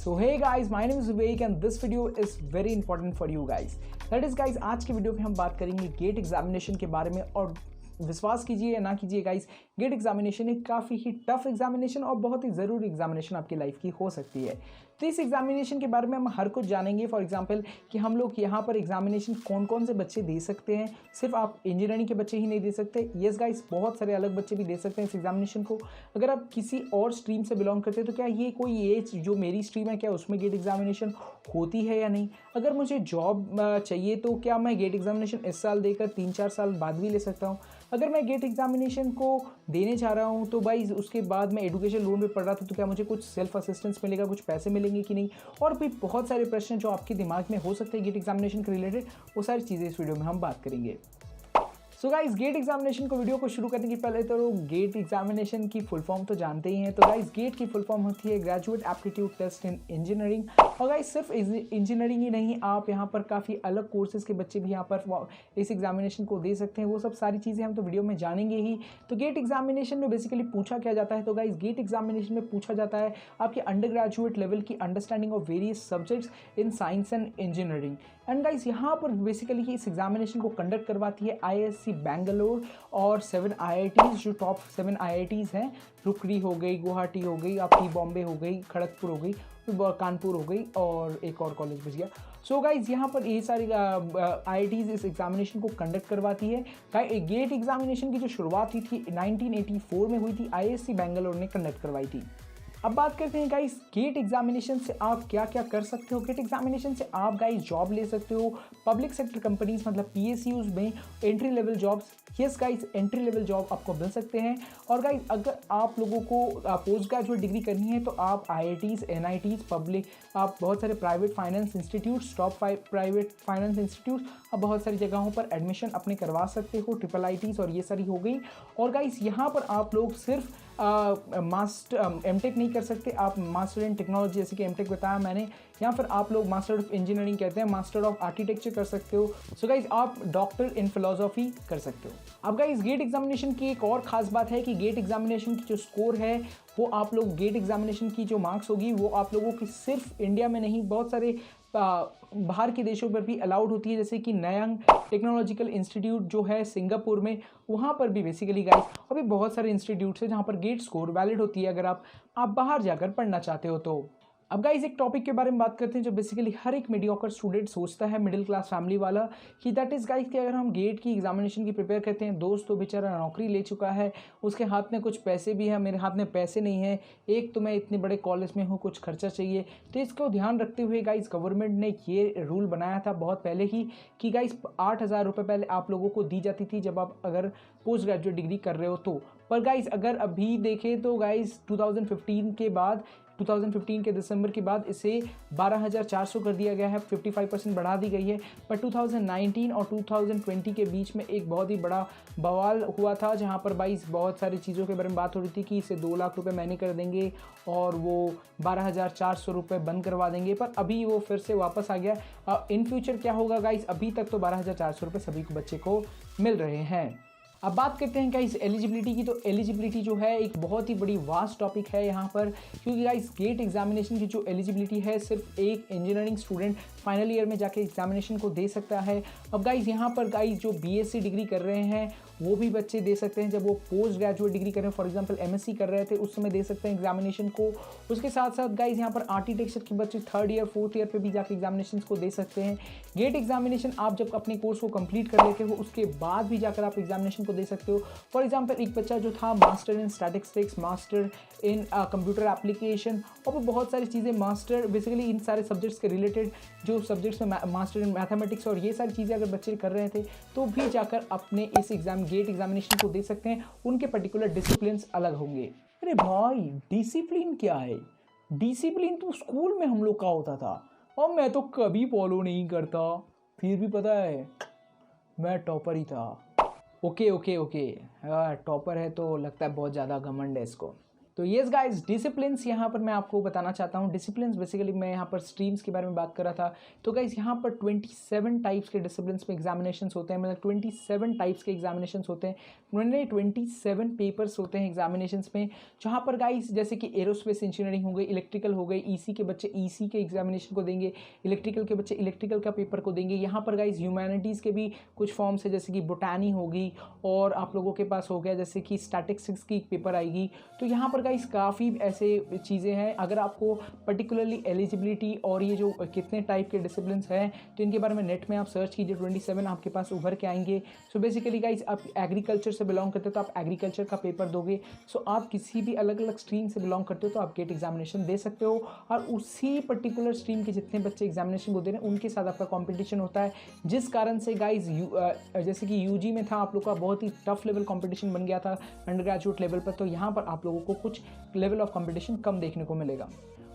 So hey guys, my name is Vivek and this video is very important for you guys. That is guys, आज की video में हम बात करेंगे gate examination के बारे में। और विश्वास कीजिए या ना कीजिए गाइस, गेट एग्जामिनेशन एक काफ़ी ही टफ एग्जामिनेशन और बहुत ही ज़रूरी एग्जामिनेशन आपकी लाइफ की हो सकती है। तो इस एग्जामिनेशन के बारे में हम हर कुछ जानेंगे। फॉर एग्जांपल कि हम लोग यहाँ पर एग्जामिनेशन कौन कौन से बच्चे दे सकते हैं। सिर्फ आप इंजीनियरिंग के बच्चे ही नहीं दे सकते, येस गाइस, बहुत सारे अलग बच्चे भी दे सकते हैं इस एग्जामिनेशन को। अगर आप किसी और स्ट्रीम से बिलोंग करते हैं तो क्या ये कोई एज जो मेरी स्ट्रीम है, क्या उसमें गेट एग्जामिनेशन होती है या नहीं। अगर मुझे जॉब चाहिए तो क्या मैं गेट एग्जामिनेशन इस साल देकर 3-4 साल बाद भी ले सकता हूँ। अगर मैं गेट एग्जामिनेशन को देने जा रहा हूँ तो भाई उसके बाद मैं एजुकेशन लोन पे पढ़ रहा था तो क्या मुझे कुछ सेल्फ असिस्टेंस मिलेगा, कुछ पैसे मिलेंगे कि नहीं। और भी बहुत सारे प्रश्न जो आपके दिमाग में हो सकते हैं गेट एग्जामिनेशन के रिलेटेड, वो सारी चीज़ें इस वीडियो में हम बात करेंगे। सो गाइस, गेट एग्जामिनेशन को वीडियो को शुरू करने के पहले तो गेट एग्जामिनेशन की फुल फॉर्म तो जानते ही हैं। तो गाइस, गेट की फुल फॉर्म होती है graduate aptitude test in engineering. और गाइस, सिर्फ इंजीनियरिंग ही नहीं, आप यहाँ पर काफ़ी अलग कोर्सेज के बच्चे भी यहाँ पर इस एग्जामिनेशन को दे सकते हैं। वो सब सारी चीज़ें हम तो वीडियो में जानेंगे ही। तो गेट एग्जामिनेशन में बेसिकली पूछा क्या जाता है, तो गाइस गेट एग्जामिनेशन में पूछा जाता है आपके अंडर ग्रेजुएट लेवल की understanding of various subjects in science and engineering. And guys, यहाँ पर बेसिकली इस एग्जामिनेशन को कंडक्ट करवाती है IISc बैंगलोर और 7 IITs, जो टॉप 7 IITs हैं। रुकरी हो गई, गुवाहाटी हो गई, आपकी बॉम्बे हो गई, खड़गपुर हो गई, कानपुर हो गई और एक और कॉलेज बच गया। सो गाइज, यहाँ पर ये सारी IITs इस एग्जामिनेशन को कंडक्ट करवाती है। गेट एग्जामिनेशन की जो शुरुआत हुई थी 1984 में हुई थी, IISc बैंगलोर ने कंडक्ट करवाई थी। अब बात करते हैं गाइस, गेट एग्जामिनेशन से आप क्या क्या कर सकते हो। गेट एग्जामिनेशन से आप गाइस जॉब ले सकते हो, पब्लिक सेक्टर कंपनीज मतलब PSUs में entry level jobs. Yes guys, entry level job आपको मिल सकते हैं। और गाइस, अगर आप लोगों को पोस्ट ग्रेजुएट डिग्री करनी है तो आप IITs, NITs, पब्लिक, आप बहुत सारे private finance institutes, top 5 private finance institutes, आप बहुत सारी जगहों पर एडमिशन अपने करवा सकते हो। IIITs और ये सारी हो गई। और गाइस, यहाँ पर आप लोग सिर्फ मास्टर MTech नहीं कर सकते, आप मास्टर इन टेक्नोलॉजी, जैसे कि MTech बताया मैंने, या फिर आप लोग मास्टर ऑफ इंजीनियरिंग कहते हैं, मास्टर ऑफ आर्किटेक्चर कर सकते हो। सो गाइज, आप डॉक्टर इन फिलोसॉफी कर सकते हो। अब गाइज, गेट एग्जामिनेशन की एक और खास बात है कि गेट एग्जामिनेशन की जो स्कोर है वो आप लोग, गेट एग्जामिनेशन की जो मार्क्स होगी वो आप लोगों की सिर्फ इंडिया में नहीं, बहुत सारे बाहर के देशों पर भी अलाउड होती है। जैसे कि नयंग टेक्नोलॉजिकल इंस्टीट्यूट जो है सिंगापुर में, वहाँ पर भी बेसिकली गाइस अभी बहुत सारे इंस्टीट्यूट्स हैं जहाँ पर गेट स्कोर वैलिड होती है अगर आप बाहर जाकर पढ़ना चाहते हो तो। अब गाइस, एक टॉपिक के बारे में बात करते हैं जो बेसिकली हर एक मीडियोकर स्टूडेंट सोचता है, मिडिल क्लास फैमिली वाला, कि दैट इज़ गाइस कि अगर हम गेट की एग्जामिनेशन की प्रिपेयर करते हैं, दोस्त तो बेचारा नौकरी ले चुका है, उसके हाथ में कुछ पैसे भी है, मेरे हाथ में पैसे नहीं है, एक तो मैं इतने बड़े कॉलेज में हूँ, कुछ खर्चा चाहिए। तो इसको ध्यान रखते हुए गाइस गवर्नमेंट ने ये रूल बनाया था बहुत पहले ही कि गाइस 8,000 रुपये पहले आप लोगों को दी जाती थी जब आप अगर पोस्ट ग्रेजुएट डिग्री कर रहे हो तो। पर गाइस, अगर अभी देखें तो गाइस 2015 के दिसंबर के बाद इसे 12,400 कर दिया गया है, 55% बढ़ा दी गई है। पर 2019 और 2020 के बीच में एक बहुत ही बड़ा बवाल हुआ था जहां पर बाईस बहुत सारी चीज़ों के बारे में बात हो रही थी कि इसे 2 लाख रुपए महीने कर देंगे और वो 12,400 रुपये बंद करवा देंगे। पर अभी वो फिर से वापस आ गया। इन फ्यूचर क्या होगा गाइस, अभी तक तो 12,400 रुपये सभी बच्चे को मिल रहे हैं। अब बात करते हैं गाइस एलिजिबिलिटी की। तो एलिजिबिलिटी जो है एक बहुत ही बड़ी वास्ट टॉपिक है यहाँ पर, क्योंकि गाइस गेट एग्जामिनेशन की जो एलिजिबिलिटी है सिर्फ एक इंजीनियरिंग स्टूडेंट फाइनल ईयर में जाके एग्जामिनेशन को दे सकता है। अब गाइस, यहाँ पर गाइस जो BSc डिग्री कर रहे हैं वो भी बच्चे दे सकते हैं। जब वो पोस्ट ग्रेजुएट डिग्री कर रहे हैं, फॉर एग्जांपल MSc कर रहे थे, उस समय दे सकते हैं एग्जामिनेशन को। उसके साथ साथ गाइस यहाँ पर आर्किटेक्चर के बच्चे 3rd ईयर 4th ईयर पे भी जाके एग्जामिनेशन को दे सकते हैं। गेट एग्जामिनेशन आप जब अपने कोर्स को कंप्लीट कर लेते हो उसके बाद भी जाकर आप एग्जामिनेशन को दे सकते हो। फॉर एग्जाम्पल, एक बच्चा जो था master in statistics, master in computer application और भी बहुत सारी चीज़ें, मास्टर बेसिकली इन सारे सब्जेक्ट्स के रिलेटेड जो सब्जेक्ट्स में मास्टर इन मैथमेटिक्स और ये सारी चीज़ें अगर बच्चे कर रहे थे तो भी जाकर अपने इस गेट एग्जामिनेशन को दे सकते हैं। उनके पर्टिकुलर डिसिप्लिन अलग होंगे। अरे भाई, डिसिप्लिन क्या है? डिसिप्लिन तो स्कूल में हम लोग का होता था और मैं तो कभी फॉलो नहीं करता, फिर भी पता है मैं टॉपर ही था। ओके, टॉपर है तो लगता है बहुत ज़्यादा घमंड है इसको। तो येस गाइस, डिसिप्लिन्स यहाँ पर मैं आपको बताना चाहता हूँ। डिसिप्लिन्स बेसिकली मैं यहाँ पर स्ट्रीम्स के बारे में बात कर रहा था। तो गाइस यहाँ पर 27 टाइप्स के डिसिप्लिन्स में एग्जामिनेशंस होते हैं, मतलब 27 टाइप्स के एग्जामिनेशंस होते हैं, 27 पेपर्स होते हैं एग्जामिनेशंस में, जहाँ पर गाइस जैसे कि एरोस्पेस इंजीनियरिंग हो गई, इलेक्ट्रिकल हो गई, ईसी के बच्चे ईसी के एग्जामिनेशन को देंगे, इलेक्ट्रिकल के बच्चे इलेक्ट्रिकल का पेपर को देंगे। यहाँ पर गाइस ह्यूमैनिटीज़ के भी कुछ फॉर्म्स है, जैसे कि बोटानी होगी, और आप लोगों के पास हो गया जैसे कि स्टैटिस्टिक्स की पेपर आएगी। तो यहाँ पर गाइस काफ़ी ऐसे चीज़ें हैं। अगर आपको पर्टिकुलरली एलिजिबिलिटी और ये जो कितने टाइप के डिसिप्लिन्स हैं तो इनके बारे में नेट में आप सर्च कीजिए, 27 आपके पास उभर के आएंगे। सो बेसिकली गाइस आप एग्रीकल्चर से बिलोंग करते हो तो आप एग्रीकल्चर का पेपर दोगे। सो आप किसी भी अलग अलग स्ट्रीम से बिलोंग करते हो तो आप गेट एग्जामिनेशन दे सकते हो, और उसी पर्टिकुलर स्ट्रीम के जितने बच्चे एग्जामिनेशन को दे रहे हैं उनके साथ आपका कॉम्पिटिशन होता है, जिस कारण से गाइस जैसे कि यूजी में था आप लोग का बहुत ही टफ लेवल कॉम्पिटिशन बन गया था अंडर ग्रेजुएट लेवल पर, तो यहाँ पर आप लोगों को कुछ लेवल ऑफ कंपटीशन कम देखने को मिलेगा।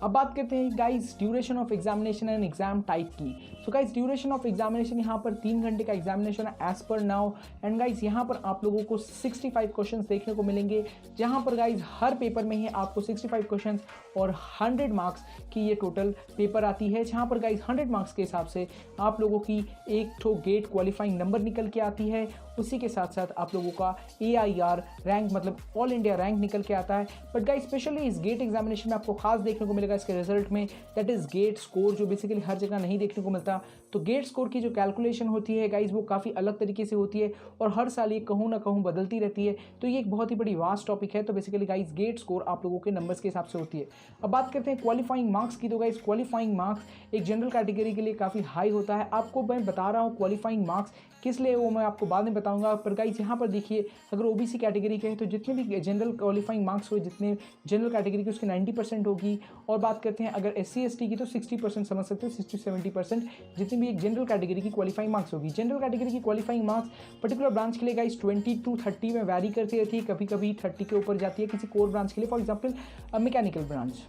अब बात करते हैं guys duration of examination and exam type की। So guys duration of examination यहाँ पर 3 घंटे का एग्जामिनेशन है as per now, and guys यहाँ पर आप लोगों को 65 क्वेश्चंस देखने को मिलेंगे, जहाँ पर गाइस हर पेपर में ही आपको 65 क्वेश्चंस और 100 मार्क्स की ये टोटल पेपर आती है, जहाँ पर गाइस 100 मार्क्स के हिसाब से आप लोगों की एक ठो गेट क्वालिफाइंग नंबर निकल के आती है। उसी के साथ साथ आप लोगों का AIR रैंक मतलब ऑल इंडिया रैंक निकल के आता है। बट गाइस स्पेशली इस गेट एग्जामिनेशन में आपको खास देखने को मिलेगा इसके रिजल्ट में, दैट इज गेट स्कोर, जो बेसिकली हर जगह नहीं देखने को मिलता। तो गेट स्कोर की जो कैलकुलेशन होती है गाइस वो काफ़ी अलग तरीके से होती है, और हर साल ये कहूँ ना कहूँ बदलती रहती है। तो ये एक बहुत ही बड़ी वास्ट टॉपिक है। तो बेसिकली गाइस गेट स्कोर आप लोगों के नंबर्स के हिसाब से होती है। अब बात करते हैं क्वालिफाइंग मार्क्स की। तो गाइस क्वालिफाइंग मार्क्स एक जनरल कैटेगरी के लिए काफ़ी हाई होता है। आपको मैं बता रहा हूँ क्वालिफाइंग मार्क्स किस लिए वो मैं आपको बाद में बताऊंगा। पर गाइस यहाँ पर देखिए, अगर ओबीसी कैटेगरी के हैं तो जितने भी जनरल क्वालिफाइंग मार्क्स हुए, जितने जनरल कैटेगरी की उसकी 90% होगी। और बात करते हैं अगर SC ST की तो 60% समझ सकते हो, 60-70% जितनी भी एक जनरल कैटेगरी की क्वालिफाइंग मार्क्स होगी। जनरल कैटेगरी की क्वालिफाइंग मार्क्स पर्टिकुलर ब्रांच के लिए गाइस 20 to 30 में वैरी करती रहती है, कभी कभी 30 के ऊपर जाती है किसी कोर ब्रांच के लिए, फॉर एग्जाम्पल मैकेनिकल ब्रांच।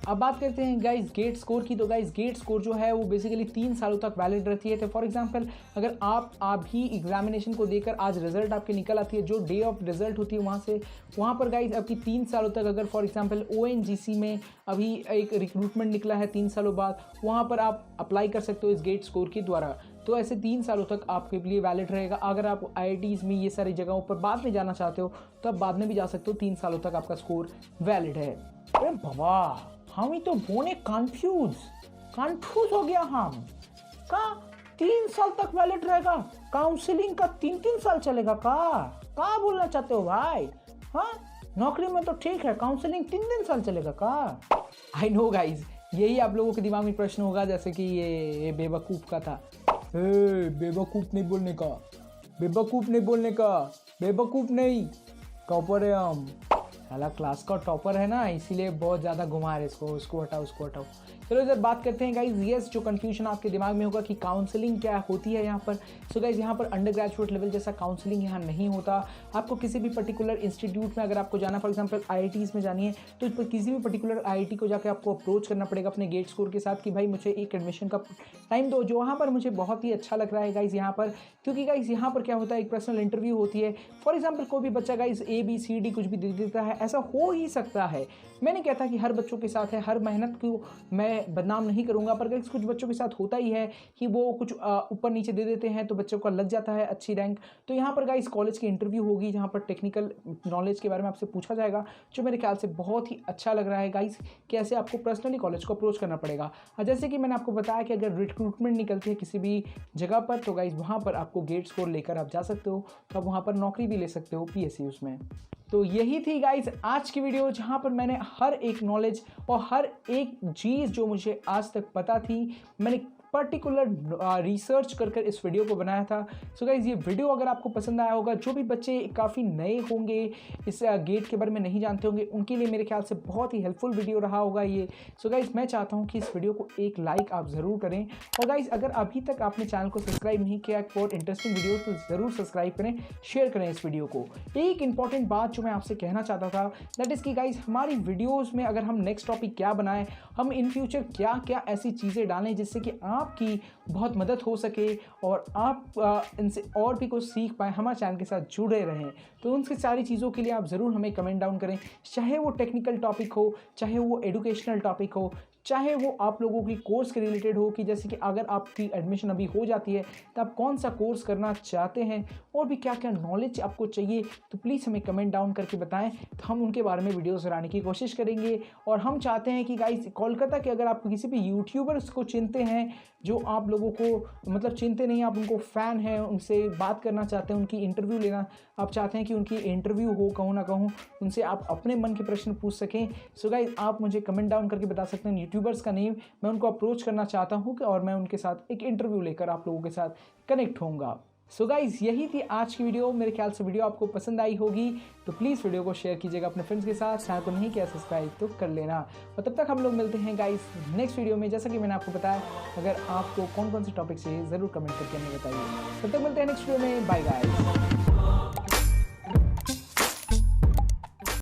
अब बात करते हैं गाइस गेट स्कोर की। तो गाइस गेट स्कोर जो है वो बेसिकली 3 सालों तक वैलिड रहती है। तो फॉर एग्जांपल अगर आप अभी एग्जामिनेशन को देकर आज रिजल्ट आपके निकल आती है, जो डे ऑफ रिजल्ट होती है वहाँ पर गाइस आपकी 3 सालों तक, अगर फॉर एग्जांपल ONGC में अभी एक रिक्रूटमेंट निकला है 3 सालों बाद, वहाँ पर आप अप्लाई कर सकते हो इस गेट स्कोर के द्वारा। तो ऐसे 3 सालों तक आपके लिए वैलिड रहेगा। अगर आप IITs में ये सारी जगहों पर बाद में जाना चाहते हो तो आप बाद में भी जा सकते हो, 3 सालों तक आपका स्कोर वैलिड है। अरे बाबा, हम ही तो बोने कंफ्यूज हो गया। हम का 3 साल तक वैलिड रहेगा, काउंसलिंग का 3-3 साल चलेगा का बोलना चाहते हो भाई? हाँ, नौकरी में तो ठीक है, काउंसलिंग 3 साल चलेगा का? आई नो गाइज, यही आप लोगों के दिमाग में प्रश्न होगा, जैसे कि ये बेवकूफ़ का था। बेवकूफ़ नहीं बोलने का, बेवकूफ़ नहीं, टॉपर है हम। साला क्लास का टॉपर है ना, इसीलिए बहुत ज़्यादा घुमा रहे उसको हटाओ। चलो इधर बात करते हैं गाइज। यस, जो कंफ्यूजन आपके दिमाग में होगा कि काउंसलिंग क्या होती है यहाँ पर। सो गाइज यहाँ पर अंडर ग्रेजुएट लेवल जैसा काउंसलिंग यहाँ नहीं होता। आपको किसी भी पर्टिकुलर इंस्टीट्यूट में अगर आपको जाना, फॉर एग्जांपल IITs में जानी है, तो किसी भी पर्टिकुलर IIT को जाकर आपको अप्रोच करना पड़ेगा अपने गेट स्कोर के साथ कि भाई मुझे एक एडमिशन का टाइम दो। जो वहाँ पर मुझे बहुत ही अच्छा लग रहा है गाइज यहाँ पर, क्योंकि गाइज यहाँ पर क्या होता है, एक पर्सनल इंटरव्यू होती है। फॉर एग्जाम्पल कोई भी बच्चा गाइज ABCD कुछ भी दे देता है, ऐसा हो ही सकता है। मैं नहीं कहता कि हर बच्चों के साथ है, हर मेहनत को मैं बदनाम नहीं करूंगा, पर कुछ बच्चों के साथ होता ही है कि वो कुछ ऊपर नीचे दे देते हैं तो बच्चों का लग जाता है अच्छी रैंक। तो यहाँ पर गाइस कॉलेज की इंटरव्यू होगी, जहाँ पर टेक्निकल नॉलेज के बारे में आपसे पूछा जाएगा, जो मेरे ख्याल से बहुत ही अच्छा लग रहा है गाइस, कि ऐसे आपको पर्सनली कॉलेज को अप्रोच करना पड़ेगा। जैसे कि मैंने आपको बताया कि अगर रिक्रूटमेंट निकलती है किसी भी जगह पर, तो गाइस वहाँ पर आपको गेट स्कोर लेकर आप जा सकते हो, तो आप वहाँ पर नौकरी भी ले सकते हो PSUs में। तो यही थी गाइस आज की वीडियो, जहाँ पर मैंने हर एक नॉलेज और हर एक चीज़ जो मुझे आज तक पता थी, मैंने पर्टिकुलर रिसर्च कर इस वीडियो को बनाया था। सो गाइज ये वीडियो अगर आपको पसंद आया होगा, जो भी बच्चे काफ़ी नए होंगे, इस गेट के बारे में नहीं जानते होंगे, उनके लिए मेरे ख्याल से बहुत ही हेल्पफुल वीडियो रहा होगा ये। सो गाइज मैं चाहता हूँ कि इस वीडियो को एक लाइक आप ज़रूर करें, और गाइज अगर अभी तक आपने चैनल को सब्सक्राइब नहीं किया फॉर इंटरेस्टिंग वीडियो तो ज़रूर सब्सक्राइब करें, शेयर करें इस वीडियो को। एक इंपॉर्टेंट बात जो मैं आपसे कहना चाहता था, दैट इज़ कि गाइज हमारी वीडियोज़ में अगर हम नेक्स्ट टॉपिक क्या बनाएं, हम इन फ्यूचर क्या क्या ऐसी चीज़ें डालें जिससे कि आपकी बहुत मदद हो सके और आप इनसे और भी कुछ सीख पाएँ, हमारे चैनल के साथ जुड़े रहें। तो उन सारी चीज़ों के लिए आप ज़रूर हमें कमेंट डाउन करें, चाहे वो टेक्निकल टॉपिक हो, चाहे वो एजुकेशनल टॉपिक हो, चाहे वो आप लोगों की कोर्स के रिलेटेड हो कि जैसे कि अगर आपकी एडमिशन अभी हो जाती है तो आप कौन सा कोर्स करना चाहते हैं और भी क्या क्या नॉलेज आपको चाहिए, तो प्लीज़ हमें कमेंट डाउन करके बताएं, तो हम उनके बारे में वीडियोस बनाने की कोशिश करेंगे। और हम चाहते हैं कि गाइस कोलकाता के अगर आप किसी भी यूट्यूबर्स को चिनते हैं जो आप लोगों को मतलब चिनते नहीं, आप उनको फ़ैन हैं, उनसे बात करना चाहते हैं, उनकी इंटरव्यू लेना आप चाहते हैं कि उनकी इंटरव्यू हो कहूँ ना कहूँ, उनसे आप अपने मन के प्रश्न पूछ सकें, सो गाइस आप मुझे कमेंट डाउन करके बता सकते हैं यूट्यूबर्स का नेम, मैं उनको अप्रोच करना चाहता हूँ और मैं उनके साथ एक इंटरव्यू लेकर आप लोगों के साथ कनेक्ट होऊंगा। सो गाइज यही थी आज की वीडियो। मेरे ख्याल से वीडियो आपको पसंद आई होगी, तो प्लीज़ वीडियो को शेयर कीजिएगा अपने फ्रेंड्स के साथ। चैनल को नहीं किया सब्सक्राइब तो कर लेना। और तब तक हम लोग मिलते हैं गाइज नेक्स्ट वीडियो में। जैसा कि मैंने आपको बताया, अगर आपको कौन कौन से टॉपिक चाहिए ज़रूर कमेंट करके हमें बताइए। तब तक मिलते हैं नेक्स्ट वीडियो में। Bye guys.